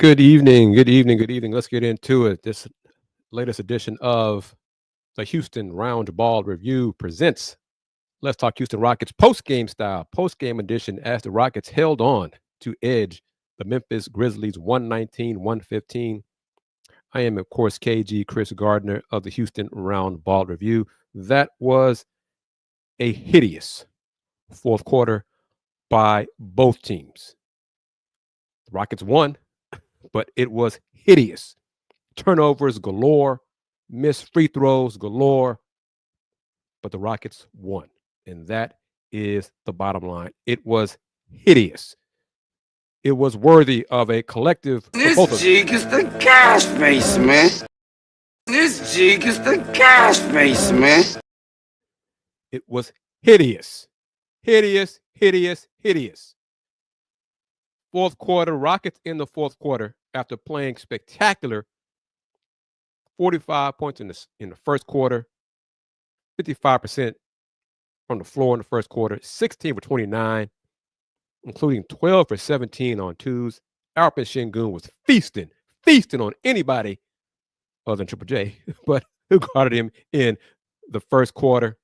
Good evening. Good evening. Good evening. Let's get into it. This latest edition of the Houston Roundball Review presents Let's Talk Houston Rockets post-game style, post-game edition as the Rockets held on to edge the Memphis Grizzlies 119-115. I am, of course, KG Kris Gardner of the Houston Roundball Review. That was a hideous fourth quarter by both teams. The Rockets won, but it was hideous. Turnovers galore, missed free throws galore, but the Rockets won. And that is the bottom line. It was hideous. It was worthy of a collective. This jig is the cash face, man. This jig is the cash face, man. It was hideous. Hideous, hideous, hideous. Fourth quarter, Rockets in the fourth quarter, after playing spectacular 45 points in the first quarter, 55% from the floor in the first quarter, 16 for 29, including 12 for 17 on twos. Alpin Sengun was feasting on anybody other than Triple J, but who guarded him in the first quarter.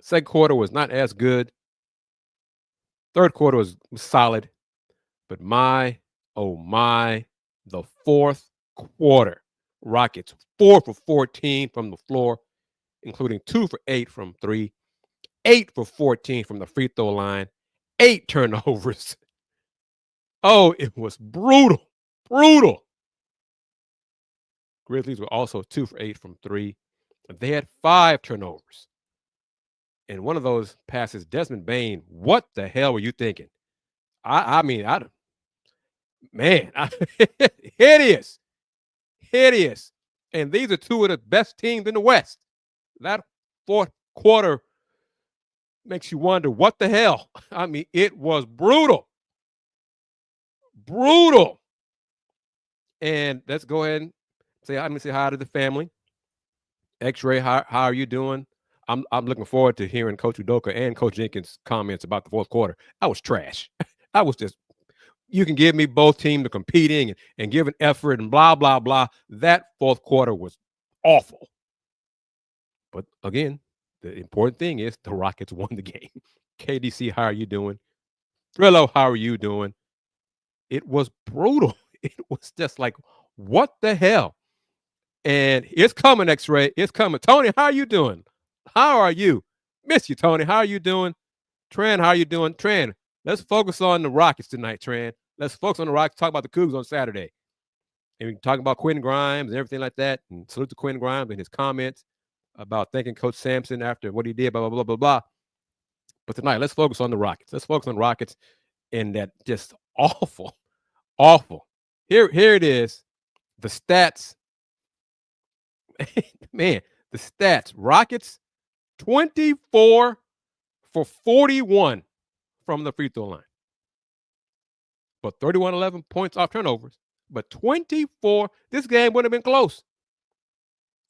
Second quarter was not as good. Third quarter was solid, but oh my, the fourth quarter, Rockets 4 for 14 from the floor, including 2 for 8 from three, 8 for 14 from the free throw line, 8 turnovers. Oh, it was brutal. Grizzlies were also 2 for 8 from three. They had 5 turnovers. And one of those passes, Desmond Bane, what the hell were you thinking? Hideous. And these are two of the best teams in the West. That fourth quarter makes you wonder what the hell. It was brutal. And let's go ahead and say hi to the family. X-Ray, how are you doing? I'm looking forward to hearing Coach Udoka and Coach Jenkins' comments about the fourth quarter. I was trash. I was just, you can give me both teams to competing and give an effort and blah, blah, blah. That fourth quarter was awful. But again, the important thing is the Rockets won the game. KDC, how are you doing? Thrello, how are you doing? It was brutal. It was just like, what the hell? And it's coming, X-Ray. It's coming. Tony, how are you doing? How are you? Miss you, Tony. How are you doing? Tran, how are you doing? Tran, let's focus on the Rockets tonight, Tran. Let's focus on the Rockets. Talk about the Cougs on Saturday. And we can talk about Quentin Grimes and everything like that. And salute to Quentin Grimes and his comments about thanking Coach Sampson after what he did, blah, blah, blah, blah, blah. But tonight, let's focus on the Rockets. Let's focus on the Rockets and that just awful. Here it is. The stats. Man, the stats. Rockets, 24 for 41 from the free throw line. But 31-11 points off turnovers. But 24, this game wouldn't have been close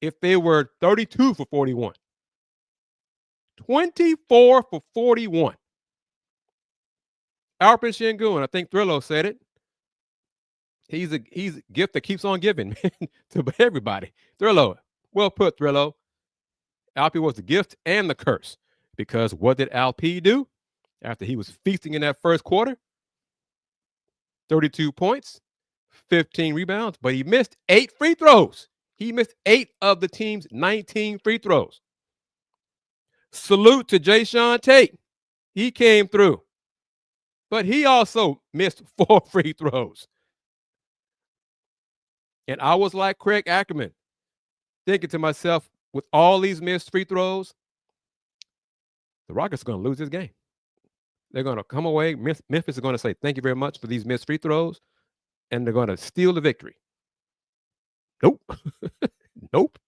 if they were 32 for 41. 24 for 41. Alpin Sengun, I think Thrillo said it. He's a gift that keeps on giving, man, to everybody. Thrillo, well put, Thrillo. Alpy was the gift and the curse, because what did Alp do after he was feasting in that first quarter? 32 points, 15 rebounds, but he missed 8 free throws. He missed 8 of the team's 19 free throws. Salute to Jayshawn Tate. He came through, but he also missed 4 free throws. And I was like Craig Ackerman, thinking to myself, with all these missed free throws, the Rockets are going to lose this game. They're going to come away. Memphis is going to say, thank you very much for these missed free throws, and they're going to steal the victory. Nope. Nope.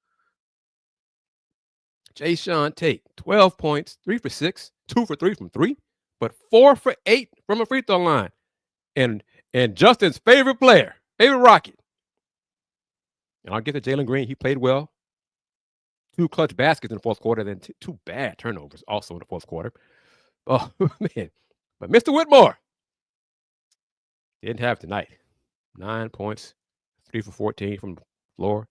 Jayshawn Tate, 12 points, 3 for 6, 2 for 3 from 3, but 4 for 8 from a free throw line. And Justin's favorite player, favorite Rocket. And I'll get to Jalen Green. He played well. 2 clutch baskets in the fourth quarter, then 2 bad turnovers also in the fourth quarter. Oh, man. But Mr. Whitmore didn't have tonight. 9 points, 3 for 14 from the floor,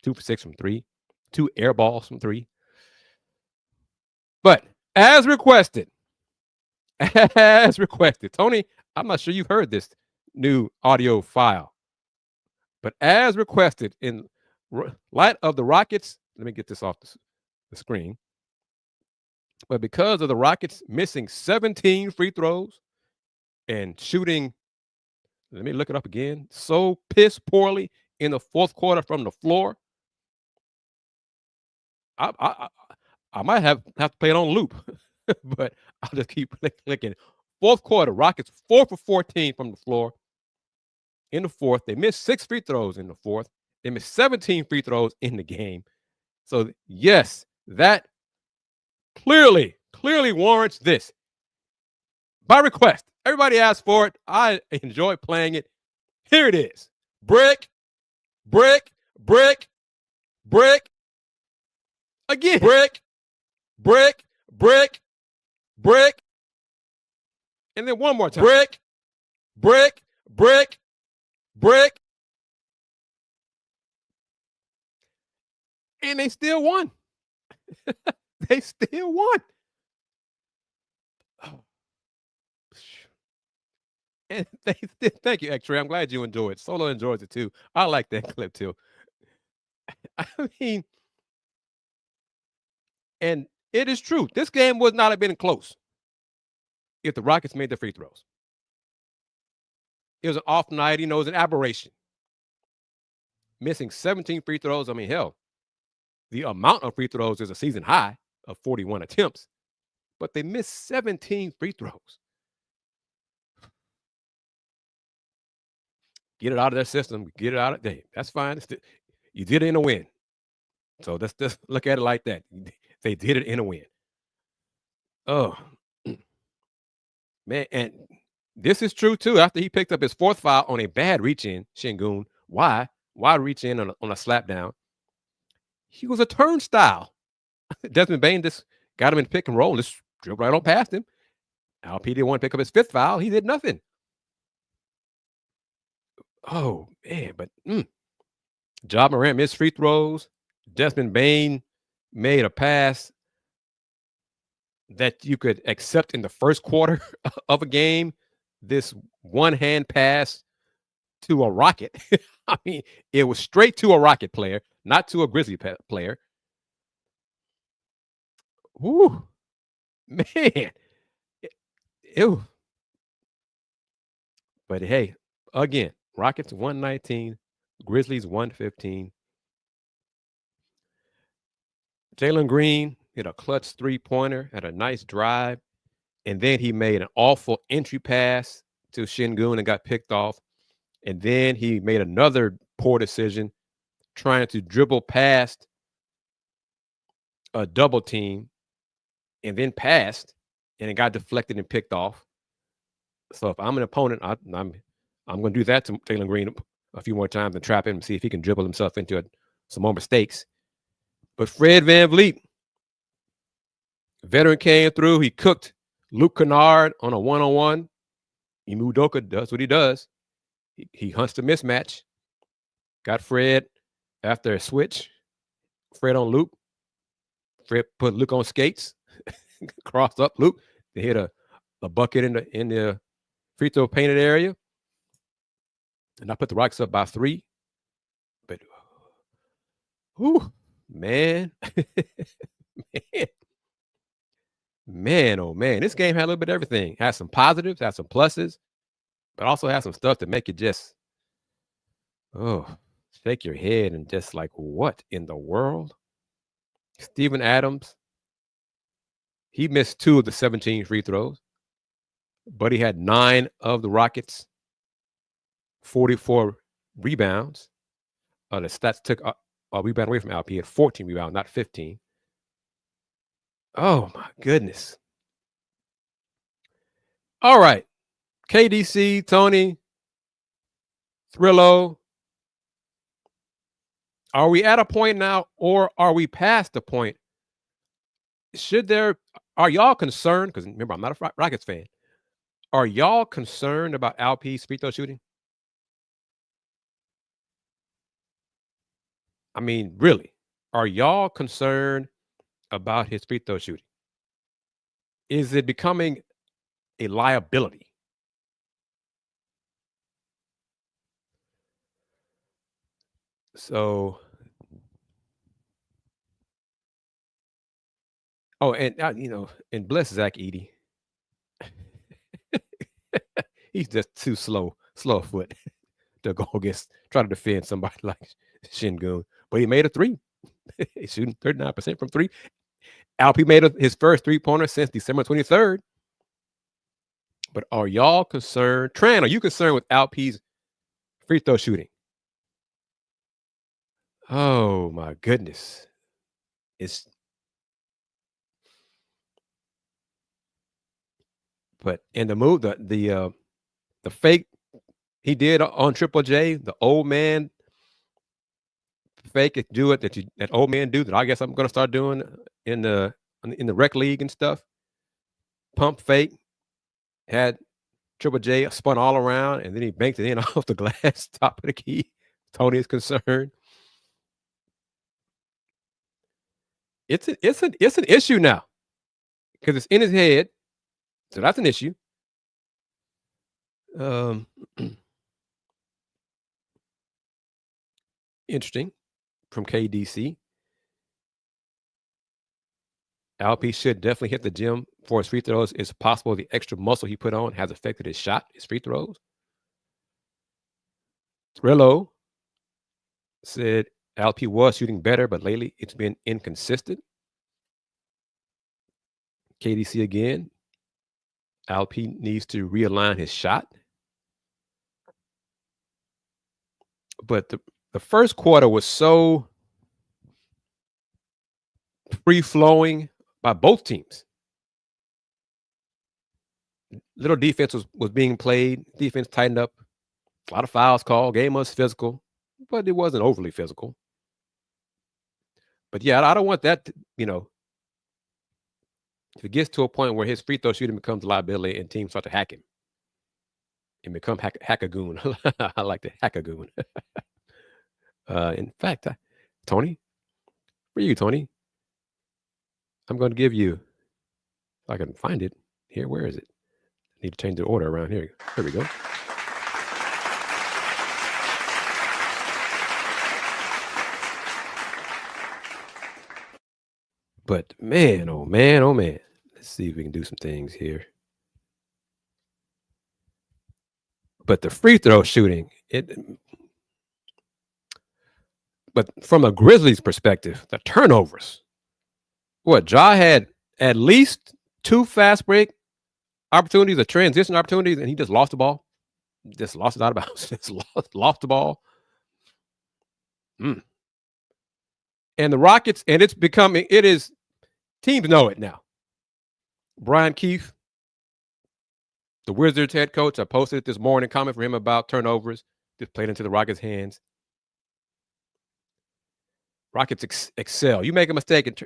2 for 6 from 3, 2 air balls from 3. But as requested, Tony, I'm not sure you've heard this new audio file, but as requested, in light of the Rockets, let me get this off the screen. But because of the Rockets missing 17 free throws and shooting, let me look it up again, so piss poorly in the fourth quarter from the floor, I might have to play it on loop, but I'll just keep clicking. Fourth quarter, Rockets 4 for 14 from the floor. In the fourth, they missed 6 free throws in the fourth. They missed 17 free throws in the game. So yes, that clearly warrants this. By request, everybody asked for it. I enjoy playing it. Here it is. Brick, brick, brick, brick. Again, brick, brick, brick, brick. And then one more time. Brick, brick, brick, brick. And they still won. They still won. Oh. And thank you, X-Ray. I'm glad you enjoyed it. Solo enjoys it too. I like that clip too. I mean, and it is true. This game would not have been close if the Rockets made the free throws. It was an off night. It was an aberration. Missing 17 free throws. I mean, hell, the amount of free throws is a season high of 41 attempts, but they missed 17 free throws. Get it out of their system. Get it out of there. That's fine. You did it in a win. So let's just look at it like that. They did it in a win. Oh, man. And this is true, too. After he picked up his fourth foul on a bad reach-in, Sengun. Why reach in on a slap down? He was a turnstile. Desmond Bane just got him in pick and roll. Just dribbled right on past him. LP didn't want to pick up his fifth foul. He did nothing. Oh, man. But Ja Morant missed free throws. Desmond Bane made a pass that you could accept in the first quarter of a game. This one-hand pass to a Rocket. I mean, it was straight to a Rocket player, not to a Grizzly player. Woo, man. Ew. But hey, again, Rockets 119, Grizzlies 115. Jalen Green hit a clutch three-pointer, had a nice drive, and then he made an awful entry pass to Sengun and got picked off. And then he made another poor decision trying to dribble past a double team and then passed, and it got deflected and picked off. So if I'm an opponent, I'm going to do that to Jalen Green a few more times and trap him and see if he can dribble himself into some more mistakes. But Fred VanVleet, veteran, came through. He cooked Luke Kennard on a one-on-one. Ime Udoka does what he does. He hunts the mismatch. Got Fred after a switch. Fred on Luke. Fred put Luke on skates. Crossed up Luke. They hit a bucket in the free throw painted area. And I put the Rockets up by 3. But, whew, man. Man, oh man. This game had a little bit of everything. Had some positives, had some pluses, but also had some stuff to make you just, shake your head and just like, what in the world? Steven Adams, he missed 2 of the 17 free throws, but he had 9 of the Rockets' 44 rebounds. The stats took a rebound away from LP. He had 14 rebounds, not 15. Oh, my goodness. All right. KDC, Tony, Thrillo. Are we at a point now, or are we past the point? Are y'all concerned? Because remember, I'm not a Rockets fan. Are y'all concerned about LP's free throw shooting? I mean, really, are y'all concerned about his free throw shooting? Is it becoming a liability? So, and and bless Zach Edey. He's just too slow of foot to go against, try to defend somebody like Sengun. But he made a three. He's shooting 39% from three. Alp made his first 3-pointer since December 23rd. But are y'all concerned? Tran, are you concerned with Alp's free throw shooting? Oh my goodness. But in the move, the fake he did on Triple J, the old man fake it, do it that old man do that I guess I'm gonna start doing in the rec league and stuff. Pump fake, had Triple J spun all around, and then he banked it in off the glass, top of the key. Tony is concerned. It's an issue now because it's in his head, so that's an issue. Interesting from KDC. Alp should definitely hit the gym for his free throws. It's possible the extra muscle he put on has affected his shot, his free throws. Trillo said Alp was shooting better, but lately it's been inconsistent. KDC again. Alp needs to realign his shot. But the first quarter was so free-flowing by both teams. Little defense was being played. Defense tightened up. A lot of fouls called. Game was physical, but it wasn't overly physical. But yeah, I don't want that to, if it gets to a point where his free throw shooting becomes a liability and teams start to hack him and become hackagoon. I like the hackagoon. In fact, Tony, for you, Tony, I'm going to give you, if I can find it here, where is it? I need to change the order around here. Here we go. But man, oh man, oh man. Let's see if we can do some things here. But the free throw shooting, but from a Grizzlies perspective, the turnovers. Ja had at least 2 fast break opportunities, a transition opportunities, and he just lost the ball. Just lost it out of bounds. Just lost the ball. And the Rockets, and it is, teams know it now. Brian Keefe, the Wizards head coach, I posted it this morning, comment for him about turnovers, just played into the Rockets' hands. Rockets excel. You make a mistake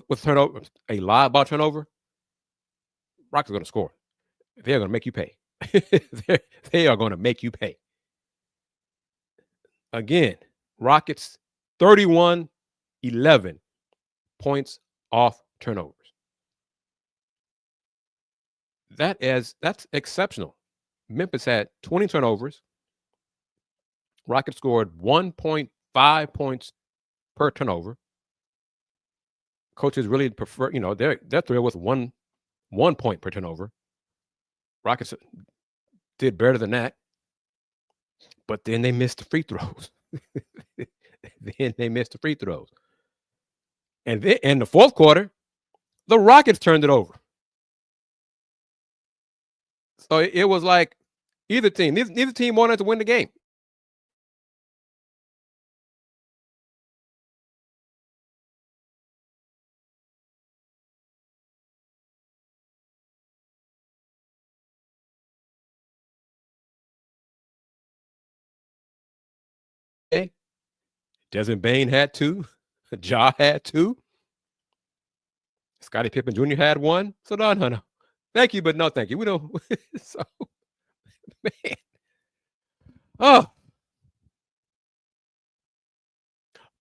with turnover, a live ball turnover, Rockets are going to score. They're going to make you pay. They are going to make you pay. Again, Rockets 31-11 points off turnovers. That's exceptional. Memphis had 20 turnovers. Rockets scored 1.5 points per turnover. Coaches really prefer, they're thrilled with one point per turnover. Rockets did better than that, but then they missed the free throws. And then in the fourth quarter, the Rockets turned it over. So it was like neither team wanted to win the game. Desmond Bane had 2. Ja had 2. Scottie Pippen Jr. had 1. So no. Thank you, but no thank you. We don't. So, man. Oh.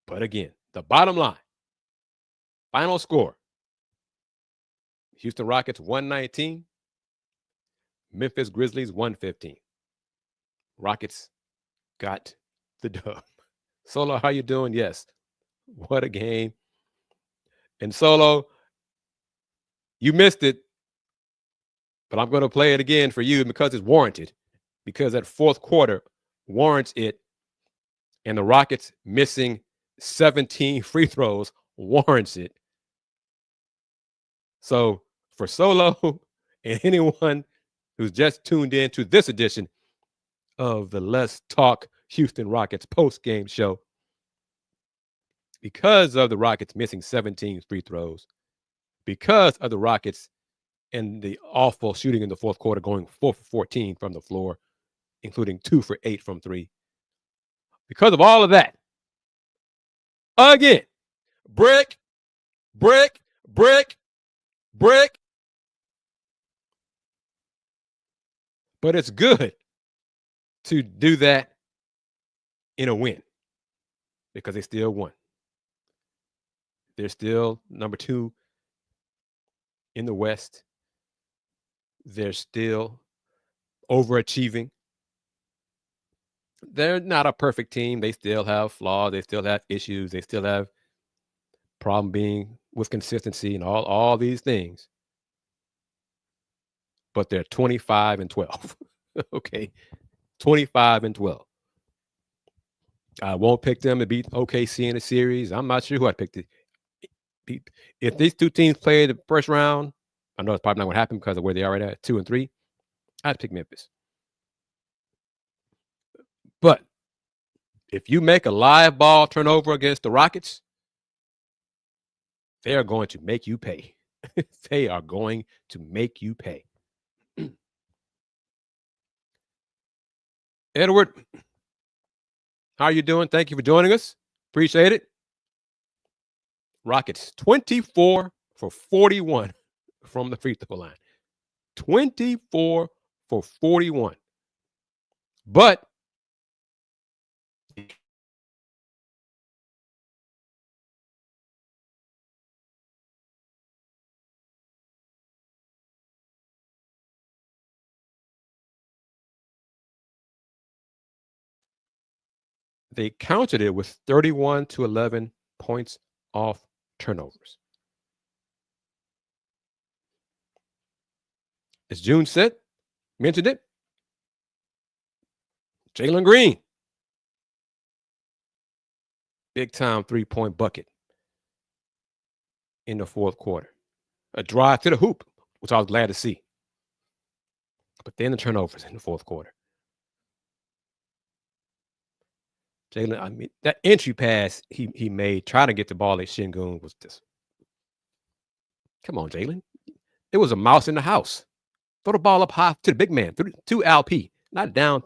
But again, the bottom line, final score, Houston Rockets 119, Memphis Grizzlies 115. Rockets got the dub. Solo, how you doing? Yes. What a game. And Solo, you missed it, but I'm going to play it again for you because it's warranted, because that fourth quarter warrants it, and the Rockets missing 17 free throws warrants it. So for Solo and anyone who's just tuned in to this edition of the Let's Talk Houston Rockets post-game show, because of the Rockets missing 17 free throws, because of the Rockets and the awful shooting in the fourth quarter, going 4 for 14 from the floor, including 2 for 8 from 3. Because of all of that, again, brick, brick, brick, brick. But it's good to do that in a win because they still won. They're still number 2 in the West. They're still overachieving. They're not a perfect team. They still have flaws. They still have issues. They still have problem being with consistency and all these things. But they're 25-12. Okay. 25-12. I won't pick them to beat OKC in the series. I'm not sure who I'd pick to beat. If these two teams play the first round, I know it's probably not going to happen because of where they are right at 2 and 3. I'd pick Memphis. But if you make a live ball turnover against the Rockets, they are going to make you pay. They are going to make you pay. Edward, how are you doing? Thank you for joining us. Appreciate it. Rockets 24 for 41 from the free throw line. 24 for 41. But they countered it with 31-11 points off turnovers. As June said, mentioned it, Jalen Green. Big time 3-point bucket in the fourth quarter. A drive to the hoop, which I was glad to see. But then the turnovers in the fourth quarter. Jalen, I mean, that entry pass he made, trying to get the ball at Sengun was just, come on, Jalen. It was a mouse in the house. Throw the ball up high to the big man, to LP, not down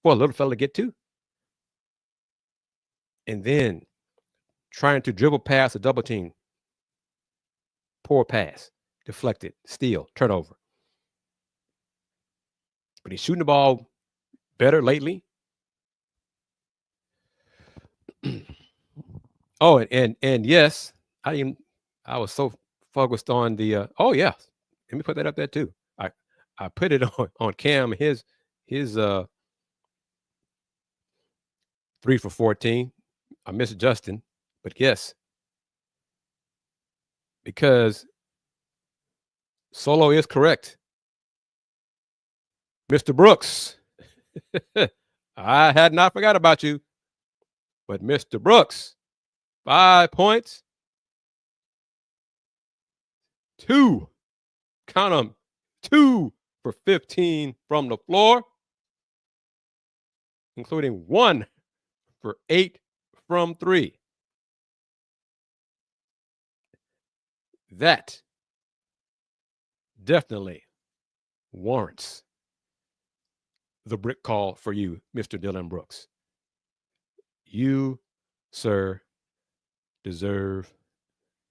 for a little fella to get to. And then trying to dribble past a double team. Poor pass, deflected, steal, turnover. But he's shooting the ball better lately. Oh, and yes, I was so focused on the oh yeah, let me put that up there too. I put it on Cam, his 3 for 14. I missed Justin, but yes, because Solo is correct. Mr. Brooks, I had not forgot about you, but Mr. Brooks, 5 points, 2, count them, 2 for 15 from the floor, including 1 for 8 from 3. That definitely warrants the brick call for you, Mr. Dylan Brooks. You, sir, deserve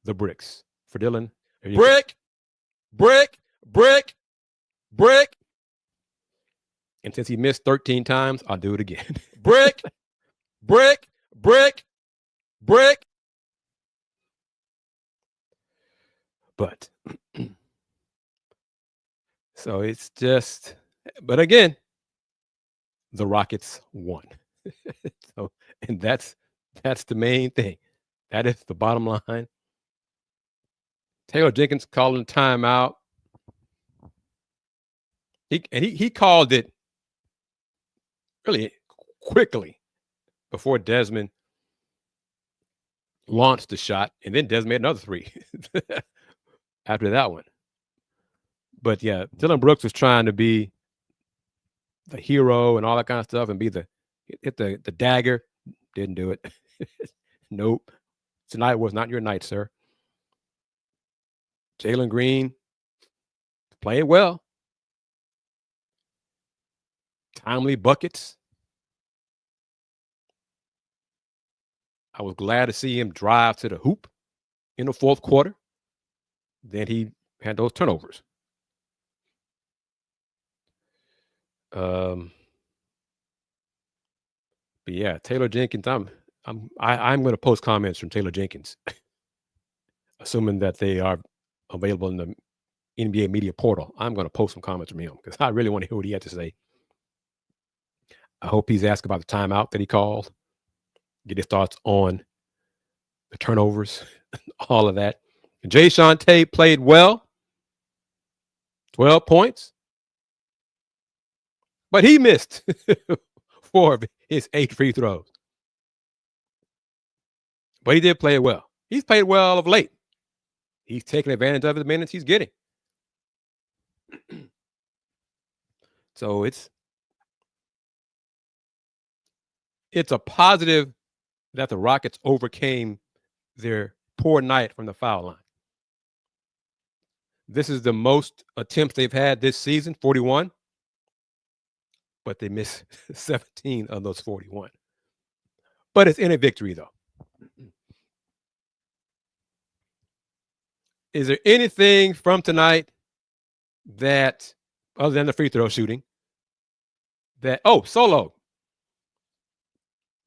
the bricks. For Dylan, brick, brick, brick, brick. And since he missed 13 times, I'll do it again. Brick, brick, brick, Brick. But so it's just, but again, the Rockets won. So, and that's the main thing. That is the bottom line. Taylor Jenkins calling a timeout. He called it really quickly before Desmond launched the shot, and then Desmond made another three after that one. But yeah, Dylan Brooks was trying to be the hero and all that kind of stuff and be hit the dagger. Didn't do it. Nope. Tonight was not your night, sir. Jalen Green playing well. Timely buckets. I was glad to see him drive to the hoop in the fourth quarter. Then he had those turnovers. But yeah, Taylor Jenkins. I'm going to post comments from Taylor Jenkins, assuming that they are available in the NBA media portal. I'm going to post some comments from him because I really want to hear what he had to say. I hope he's asked about the timeout that he called. Get his thoughts on the turnovers, all of that. And Jae'Sean Tate played well. 12 points. But he missed 4 of his 8 free throws. But he did play well. He's played well of late. He's taking advantage of the minutes he's getting. So it's a positive that the Rockets overcame their poor night from the foul line. This is the most attempts they've had this season, 41. But they missed 17 of those 41. But it's in a victory, though. Is there anything from tonight that, other than the free throw shooting, that, Solo.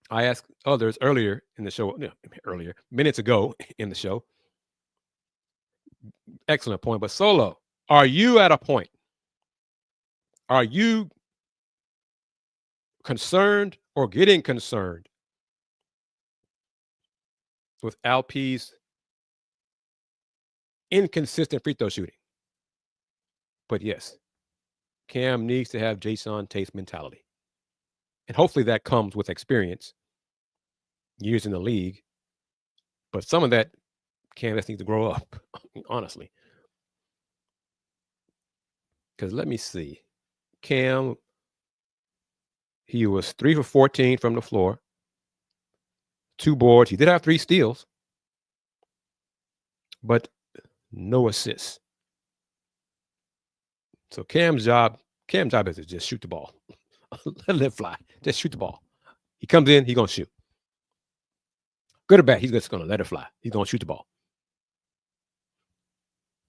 I asked others earlier in the show, minutes ago in the show. Excellent point. But Solo, are you at a point? Are you concerned or getting concerned with Alp's inconsistent free throw shooting? But yes, Cam needs to have Jae'Sean Tate's mentality. And hopefully that comes with experience, years in the league. But some of that, Cam just needs to grow up, honestly. Because let me see. Cam, he was 3 for 14 from the floor. 2 boards. He did have 3 steals. But no assists. So Cam's job is to just shoot the ball. Let it fly. Just shoot the ball. He comes in, he's going to shoot. Good or bad, he's just going to let it fly. He's going to shoot the ball.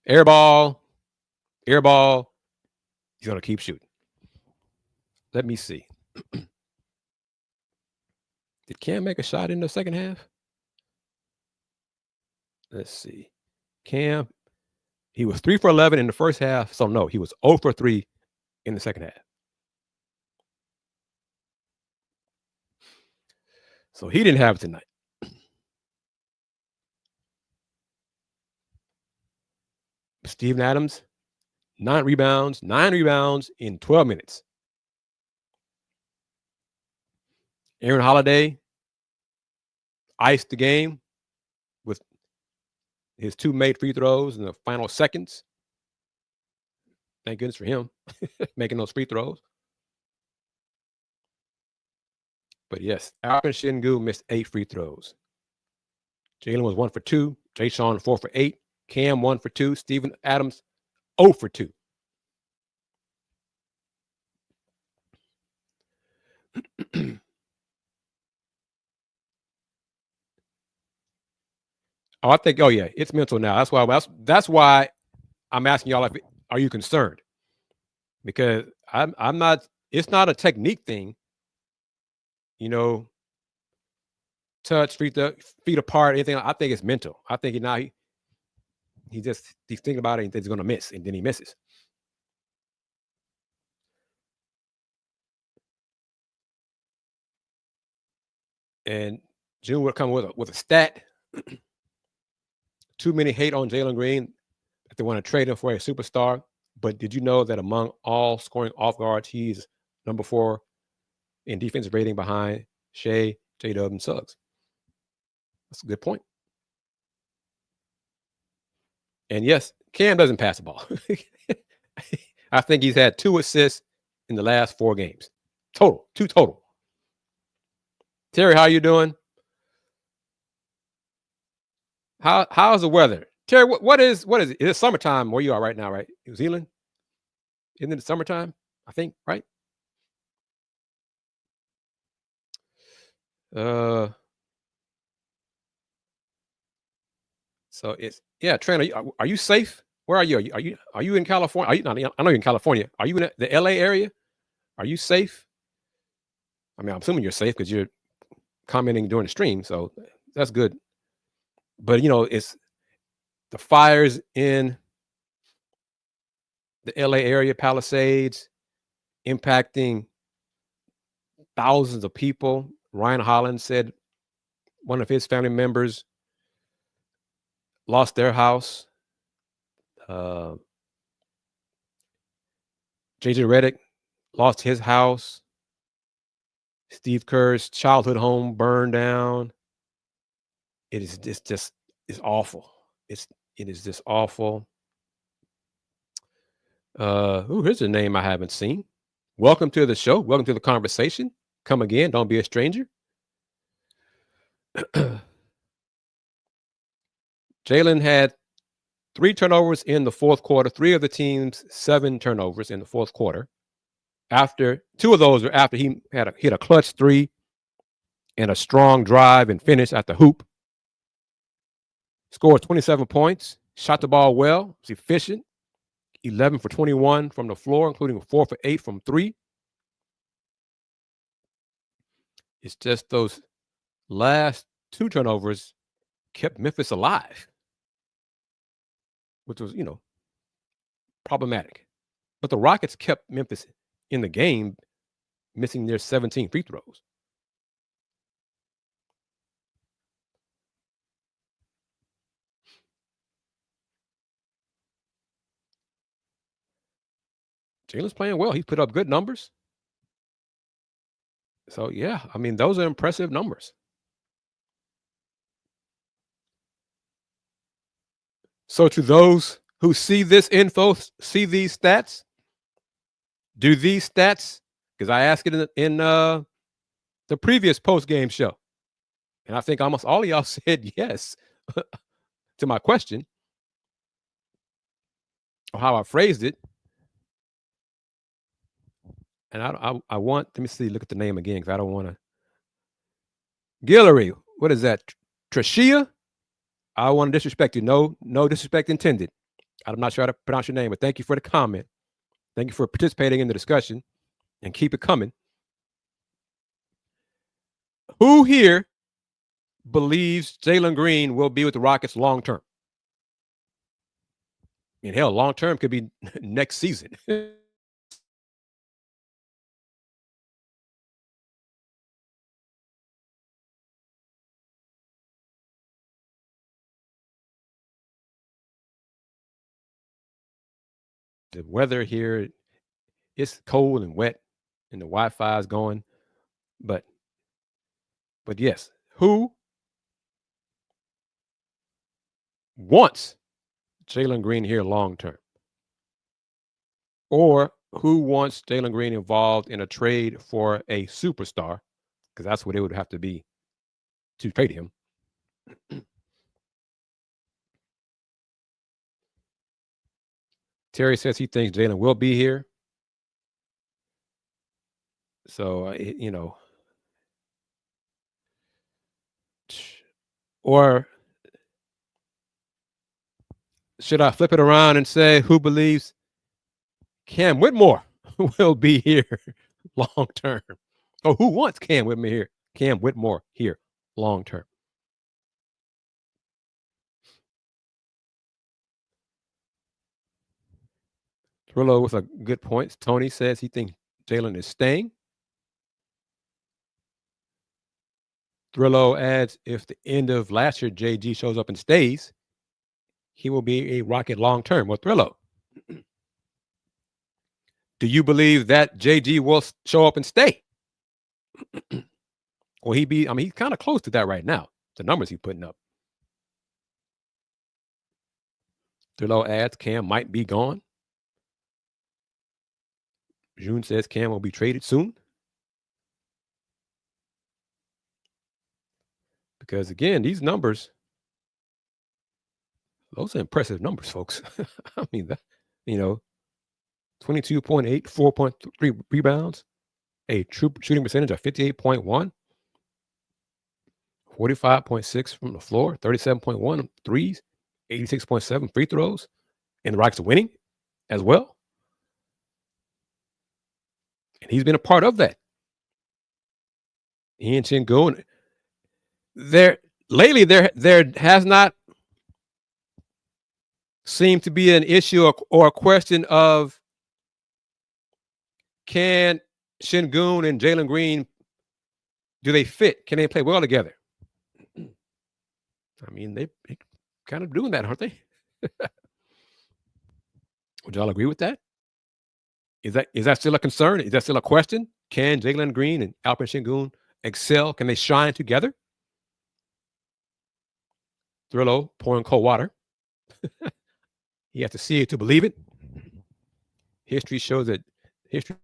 Air ball. He's going to keep shooting. Let me see. Did Cam make a shot in the second half? Let's see. Cam, he was 3 for 11 in the first half. So no, he was 0 for 3 in the second half. So he didn't have it tonight. Steven Adams, 9 rebounds in 12 minutes. Aaron Holiday iced the game with his 2 made free throws in the final seconds. Thank goodness for him making those free throws. But yes, Alperen Sengun missed 8 free throws. Jalen was 1 for 2. Jae'Sean 4 for 8. Cam 1 for 2. Steven Adams 0 for 2. I think. Oh yeah, it's mental now. That's why I'm asking y'all. Are you concerned? Because I'm not. It's not a technique thing. touch, feet apart, anything. I think it's mental. I think he's thinking about it and thinks he's going to miss, and then he misses. And June would come with a stat. Too many hate on Jalen Green if they want to trade him for a superstar. But did you know that among all scoring off guards, he's number 4 in defensive rating behind Shea, J-Dub, and Suggs? That's a good point. And yes, Cam doesn't pass the ball. I think he's had 2 assists in the last 4 games. Total. 2 total. Terry, how you doing? How's the weather? Terry, what is it? It's summertime where you are right now, right? New Zealand? Isn't it summertime? I think, right? So it's Trent, are you safe? Where are you? Are you in California? I know you're in California. Are you in the LA area? Are you safe? I mean, I'm assuming you're safe because you're commenting during the stream, so that's good. But it's the fires in the LA area, Palisades, impacting thousands of people. Ryan Holland said one of his family members lost their house. JJ Redick lost his house. Steve Kerr's childhood home burned down. It's awful. It is just awful. Here's a name I haven't seen. Welcome to the show. Welcome to the conversation. Come again. Don't be a stranger. Jalen had 3 turnovers in the fourth quarter. 3 of the team's 7 turnovers in the fourth quarter. After 2 of those were after he hit a clutch 3 and a strong drive and finish at the hoop. Scored 27 points. Shot the ball well. Was efficient. 11 for 21 from the floor, including 4 for 8 from 3. It's just those last 2 turnovers kept Memphis alive, which was, problematic. But the Rockets kept Memphis in the game, missing their 17 free throws. Jalen's playing well. He's put up good numbers. So, yeah, I mean, those are impressive numbers. So to those who see this info, see these stats, do these stats, because I asked it in the previous post-game show, and I think almost all of y'all said yes to my question, or how I phrased it. And I want, let me see, look at the name again, because I don't want to. Guillory, what is that? Trashia? I don't want to disrespect you. No disrespect intended. I'm not sure how to pronounce your name, but thank you for the comment. Thank you for participating in the discussion, and keep it coming. Who here believes Jalen Green will be with the Rockets long term? And hell, long term could be next season. The weather here, it's cold and wet, and the Wi-Fi is going. But yes, who wants Jalen Green here long term? Or who wants Jalen Green involved in a trade for a superstar? Because that's what it would have to be to trade him. Terry says he thinks Jalen will be here. So, or should I flip it around and say who believes Cam Whitmore will be here long term? Or who wants Cam Whitmore here long term. Trillo with a good point. Tony says he thinks Jalen is staying. Trillo adds, if the end of last year JG shows up and stays, he will be a Rocket long term. Well, Trillo, do you believe that JG will show up and stay? Will he be? I mean, he's kind of close to that right now. The numbers he's putting up. Trillo adds, Cam might be gone. June says Cam will be traded soon. Because again, these numbers, those are impressive numbers, folks. I mean, that, 22.8, 4.3 rebounds, a true shooting percentage of 58.1, 45.6 from the floor, 37.1 threes, 86.7 free throws, and the Rockets are winning as well. And he's been a part of that. He and Sengun, lately there has not seemed to be an issue or a question of can Sengun and Jalen Green, do they fit? Can they play well together? I mean, they kind of doing that, aren't they? Would y'all agree with that? Is that still a concern? Is that still a question? Can Jalen Green and Alperen Sengun excel? Can they shine together? Thrillo pouring cold water. You have to see it to believe it. History shows that history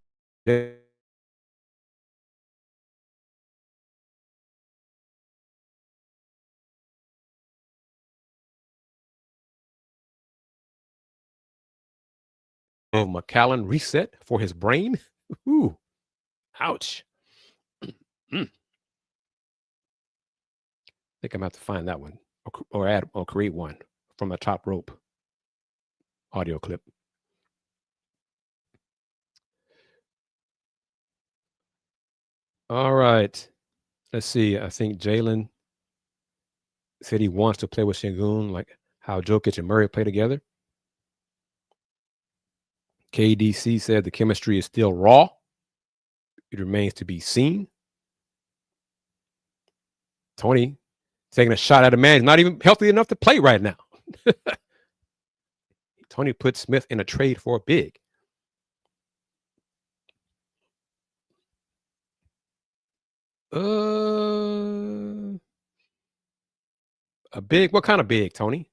of McAllen reset for his brain. Ooh, ouch. I think I'm going to have to find that one or add or create one from the top rope audio clip. All right. Let's see. I think Jalen said he wants to play with Sengun, like how Jokic and Murray play together. KDC said the chemistry is still raw. It remains to be seen. Tony taking a shot at a man who's not even healthy enough to play right now. Tony put Smith in a trade for a big. A big? What kind of big, Tony?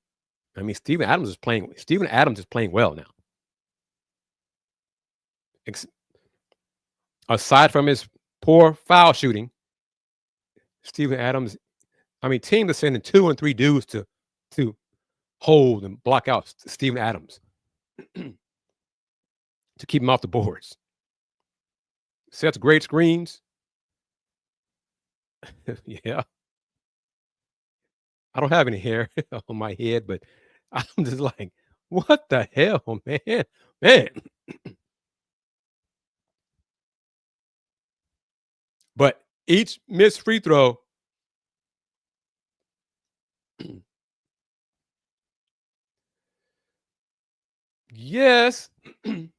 I mean, Steven Adams is playing well now. Aside from his poor foul shooting, Steven Adams, I mean, teams are sending 2 and 3 dudes to hold and block out Steven Adams to keep him off the boards. Sets great screens. Yeah. I don't have any hair on my head, but I'm just like, what the hell, man? Man. But each missed free throw yes. I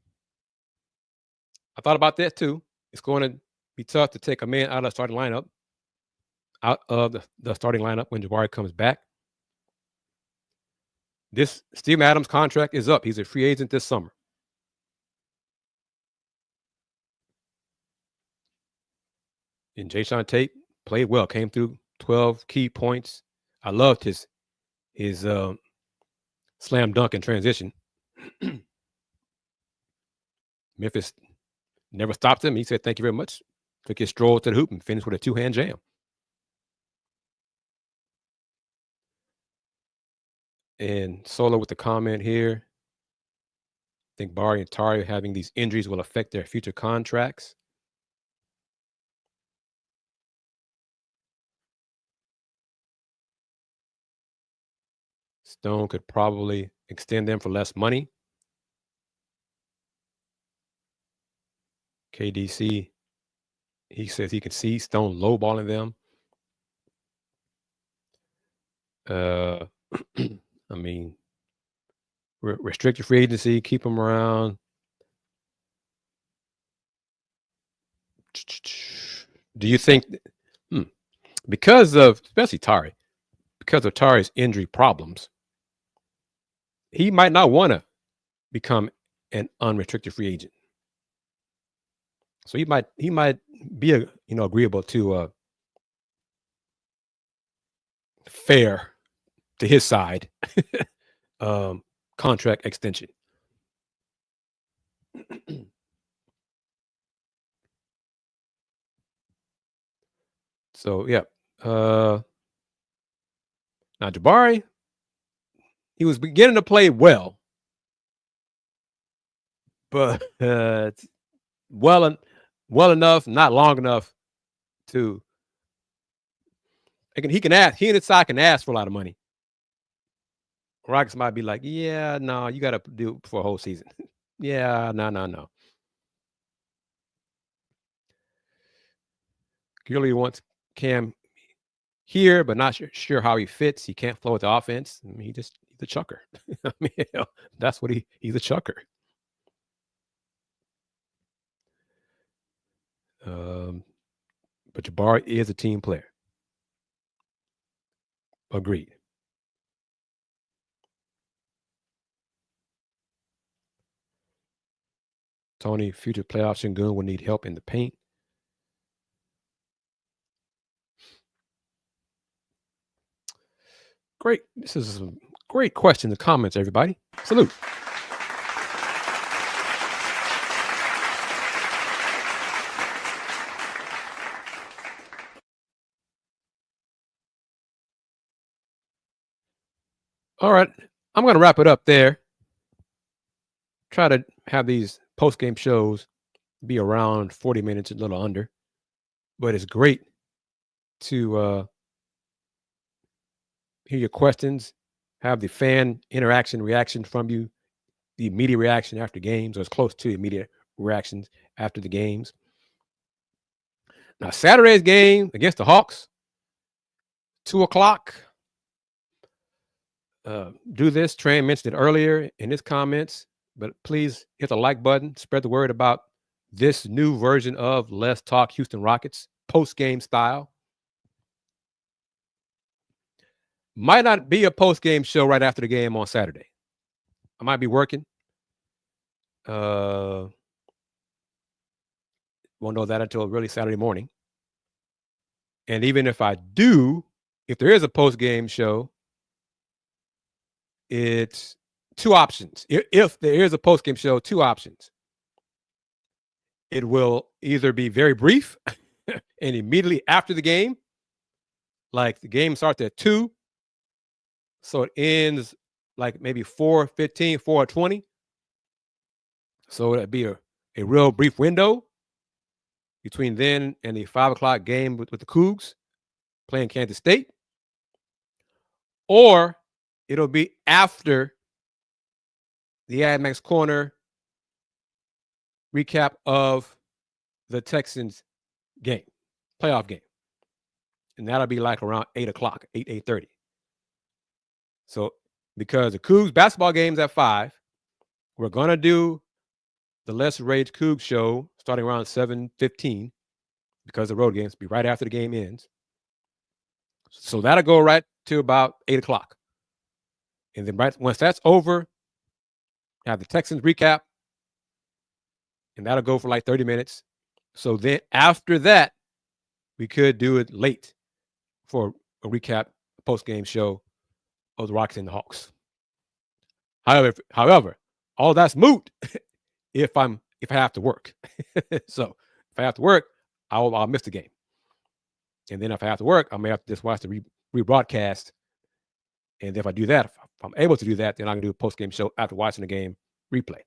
thought about that too. It's going to be tough to take a man out of the starting lineup, when Jabari comes back. This Steven Adams contract is up. He's a free agent this summer. And Jayshawn Tate played well, came through 12 key points. I loved his slam dunk in transition. Memphis never stopped him. He said, thank you very much. Took his stroll to the hoop and finished with a 2-hand jam. And Solo with the comment here. I think Bari and Tari having these injuries will affect their future contracts. Stone could probably extend them for less money. KDC, he says he can see Stone lowballing them. I mean, restrict your free agency, keep him around. Do you think, because of, especially Tari, because of Tari's injury problems, he might not want to become an unrestricted free agent. So he might be agreeable to fair to his side contract extension. So yeah. Now Jabari, he was beginning to play well, but well enough, not long enough to. He and his side can ask for a lot of money. Rockets might be like, yeah, no, you got to do it for a whole season. Yeah, no. Gurley wants Cam here, but not sure how he fits. He can't flow with the offense. I mean, he's a chucker. I mean, that's what he's a chucker. But Jabari is a team player. Agreed. Tony, future playoff Sengun will need help in the paint. Great. This is a great question in the comments, everybody. Salute. All right. I'm going to wrap it up there. Try to have these post-game shows be around 40 minutes, a little under. But it's great to hear your questions, have the fan reaction from you, the immediate reaction after games, or as close to immediate reactions after the games. Now, Saturday's game against the Hawks, 2:00. Do this. Tran mentioned it earlier in his comments, but please hit the like button. Spread the word about this new version of Let's Talk Houston Rockets, post-game style. Might not be a post-game show right after the game on Saturday. I might be working. Won't know that until really Saturday morning. And even if I do, if there is a post-game show, it's two options. If there is a post-game show, two options. It will either be very brief and immediately after the game, like the game starts at 2, so it ends like maybe 4:15, 4:20. So it'd be a real brief window between then and the 5:00 game with the Cougs playing Kansas State. Or it'll be after the AdMax Corner recap of the Texans game, playoff game. And that'll be like around 8:00, 8:30. So because the Cougs basketball game's at 5, we're going to do the Let's Rage Cougs show starting around 7:15 because the road games will be right after the game ends. So that'll go right to about 8:00. And then right once that's over, have the Texans recap, and that'll go for like 30 minutes. So then after that, we could do it late for a recap post-game show of the Rockets and the Hawks. However, all that's moot if I have to work. So if I have to work, I'll miss the game. And then if I have to work, I may have to just watch the rebroadcast. And if I do that, if I'm able to do that, then I'm going to do a post-game show after watching the game replay.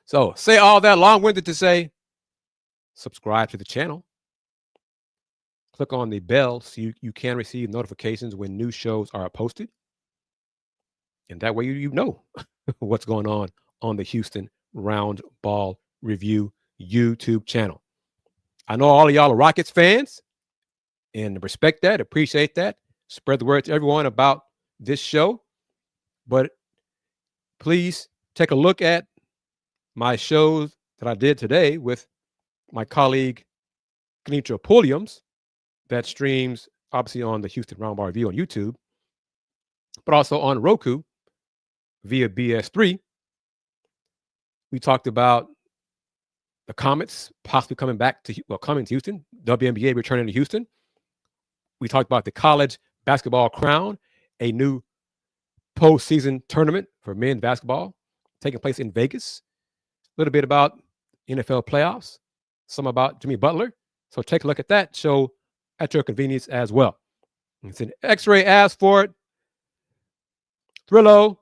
So say all that long-winded to say, subscribe to the channel. Click on the bell so you can receive notifications when new shows are posted. And that way you know what's going on the Houston Roundball Review YouTube channel. I know all of y'all are Rockets fans and respect that, appreciate that. Spread the word to everyone about this show. But please take a look at my shows that I did today with my colleague, Knitra Pulliams, that streams obviously on the Houston Roundball Review on YouTube, but also on Roku via BS3. We talked about the Comets possibly coming to Houston, WNBA returning to Houston. We talked about the college basketball crown, a new postseason tournament for men's basketball taking place in Vegas. A little bit about NFL playoffs, some about Jimmy Butler. So take a look at that show at your convenience as well. It's an X-Ray asked for it. Thrillo,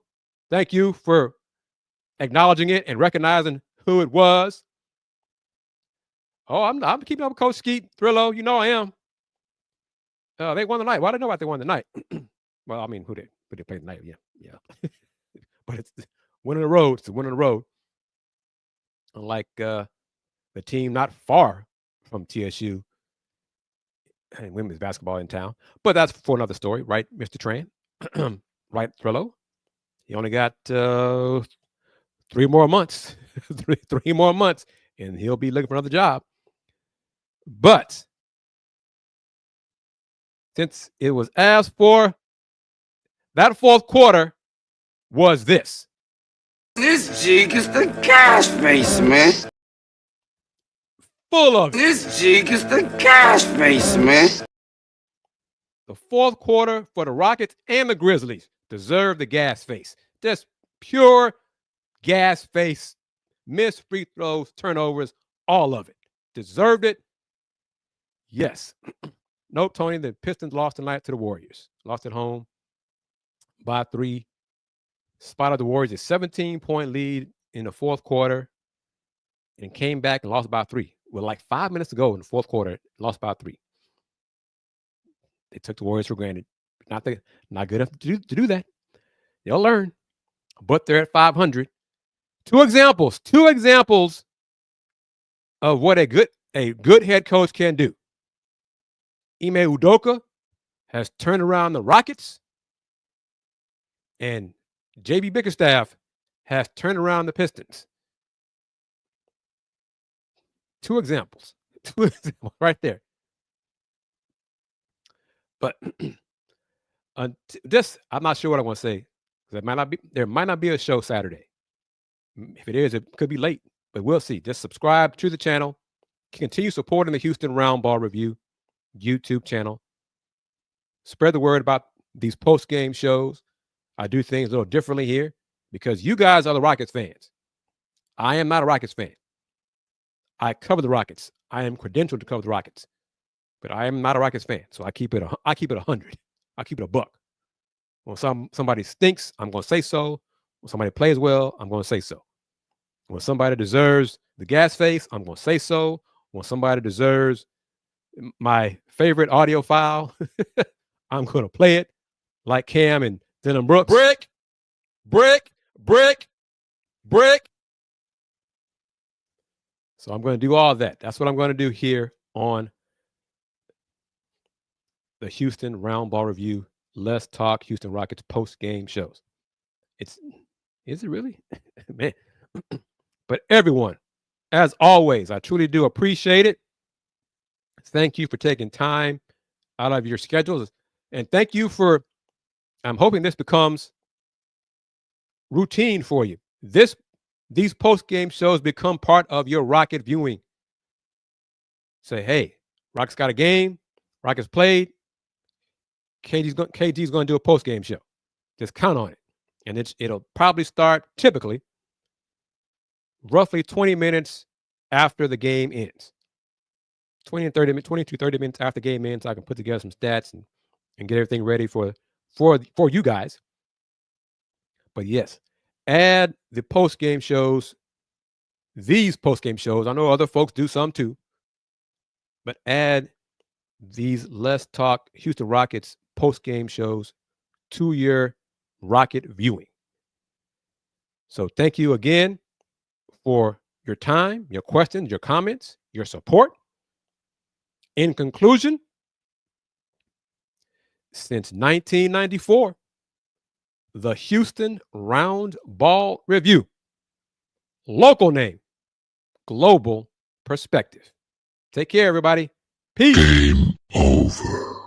thank you for acknowledging it and recognizing who it was. Oh, I'm keeping up with Coach Skeet. Thrillo, you know I am. They won the night. Why do I know about they won the night? Well, I mean, who they played the night? Yeah. But it's win on the road. It's a win on the road. Unlike the team not far from TSU and women's basketball in town. But that's for another story, right, Mr. Tran? Right, Thrillo? He only got 3 more months. 3 more months, and he'll be looking for another job. But since it was asked for, that fourth quarter was this. This jig is the cash face, man. Full of it. This jig is the cash face, man. The fourth quarter for the Rockets and the Grizzlies deserve the gas face. Just pure gas face, missed free throws, turnovers, all of it. Deserved it. Yes. Nope, Tony, the Pistons lost tonight to the Warriors. Lost at home by 3. Spotted the Warriors a 17-point lead in the fourth quarter and came back and lost by 3. With like 5 minutes to go in the fourth quarter, lost by 3. They took the Warriors for granted. Not good enough to do that. They'll learn. But they're at 500. Two examples of what a good head coach can do. Ime Udoka has turned around the Rockets, and J.B. Bickerstaff has turned around the Pistons. Two examples right there. But this, I'm not sure what I want to say. There might not be a show Saturday. If it is, it could be late, but we'll see. Just subscribe to the channel. Continue supporting the Houston Roundball Review YouTube channel. Spread the word about these post-game shows. I do things a little differently here because you guys are the Rockets fans. I am not a Rockets fan. I cover the Rockets. I am credentialed to cover the Rockets, but I am not a Rockets fan. So I keep it 100. I keep it a buck. When somebody stinks, I'm going to say so. When somebody plays well, I'm going to say so. When somebody deserves the gas face, I'm going to say so. When somebody deserves my favorite audio file, I'm going to play it like Cam and Dylan Brooks. Brick. So I'm going to do all that. That's what I'm going to do here on the Houston Roundball Review. Let's Talk Houston Rockets post-game shows. Is it really? Man. But everyone, as always, I truly do appreciate it. Thank you for taking time out of your schedules. And thank you I'm hoping this becomes routine for you. These post-game shows become part of your Rocket viewing. Say, hey, Rockets got a game. Rockets played. KG's going to do a post-game show. Just count on it. And it'll probably start typically roughly 20 minutes after the game ends. 20 to 30 minutes after the game ends, so I can put together some stats and get everything ready for you guys. But yes, add the post-game shows, these post-game shows. I know other folks do some too, but add these Let's Talk Houston Rockets post-game shows to your Rocket viewing. So thank you again for your time, your questions, your comments, your support. In conclusion, since 1994, the Houston Roundball Review. Local name, global perspective. Take care, everybody. Peace. Game over.